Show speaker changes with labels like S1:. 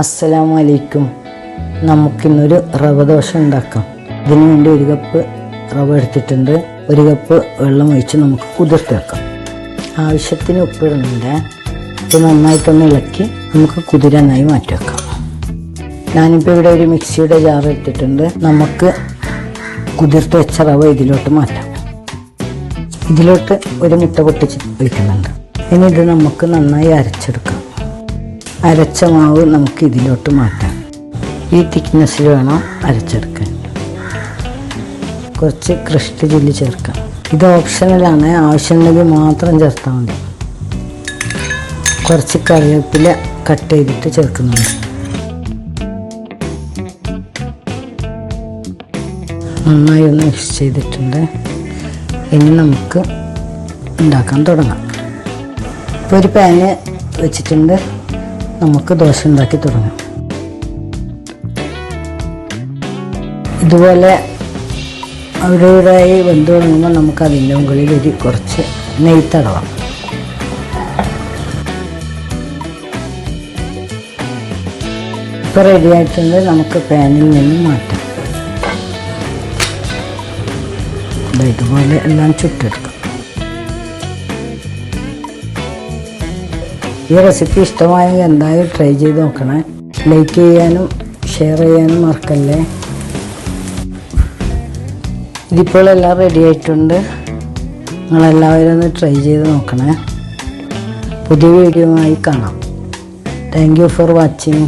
S1: അസ്സലാമു അലൈക്കും. നമുക്കിന്നൊരു റവ ദോശ ഉണ്ടാക്കാം. ഇതിനു വേണ്ടി 1 കപ്പ് റവ എടുത്തിട്ടുണ്ട്. 1 കപ്പ് വെള്ളം ഒഴിച്ച് നമുക്ക് കുതിർത്ത് വെക്കാം. ആവശ്യത്തിന് ഉപ്പിടുന്നുണ്ട്. ഇത് നന്നായിട്ടൊന്ന് ഇളക്കി നമുക്ക് കുതിരാനായി മാറ്റി വെക്കാം. ഞാനിപ്പോൾ ഇവിടെ ഒരു മിക്സിയുടെ ജാർ എടുത്തിട്ടുണ്ട്. നമുക്ക് കുതിർത്ത് വെച്ച റവ ഇതിലോട്ട് മാറ്റാം. ഇതിലോട്ട് 1 മുട്ട പൊട്ടിച്ച് ഒഴിക്കുന്നുണ്ട്. ഇനി ഇത് നമുക്ക് നന്നായി അരച്ചെടുക്കാം. അരച്ച മാവ് നമുക്ക് ഇതിലോട്ട് മാറ്റാം. ഈ തിക്നെസ്സിൽ വേണം അരച്ചെടുക്കാൻ. കുറച്ച് ക്രഷ്ഡ് ചില്ലി ചേർക്കാം. ഇത് ഓപ്ഷണലാണ്, ആവശ്യമുണ്ടെങ്കിൽ മാത്രം ചേർത്താൽ മതി. കുറച്ച് കറിവേപ്പില കട്ട് ചെയ്തിട്ട് ചേർക്കുന്നുണ്ട്. നന്നായി ഒന്ന് മിക്സ് ചെയ്തിട്ടുണ്ട്. ഇനി നമുക്ക് ഉണ്ടാക്കാൻ തുടങ്ങാം. ഇപ്പോൾ ഒരു പാന് വെച്ചിട്ടുണ്ട്. നമുക്ക് ദോശ ഉണ്ടാക്കി തുടങ്ങാം. ഇതുപോലെ അവിടെയായി വെന്ത് തുടങ്ങുമ്പോൾ നമുക്ക് അതിൻ്റെ മുകളിൽ കുറച്ച് നെയ്യ് തടവാം. ഇപ്പോൾ റെഡി ആയിട്ടുണ്ട്. നമുക്ക് പാനിൽ നിന്ന് മാറ്റാം. ഇതുപോലെ എല്ലാം ചുട്ടെടുക്കാം. ഈ റെസിപ്പി ഇഷ്ടമായെങ്കിൽ എന്തായാലും ട്രൈ ചെയ്ത് നോക്കണേ. ലൈക്ക് ചെയ്യാനും ഷെയർ ചെയ്യാനും മറക്കല്ലേ. ഇതിപ്പോൾ എല്ലാം റെഡി ആയിട്ടുണ്ട്. നിങ്ങളെല്ലാവരും ഒന്ന് ട്രൈ ചെയ്ത് നോക്കണേ. പുതിയ വീഡിയോയുമായി കാണാം. Thank you for watching.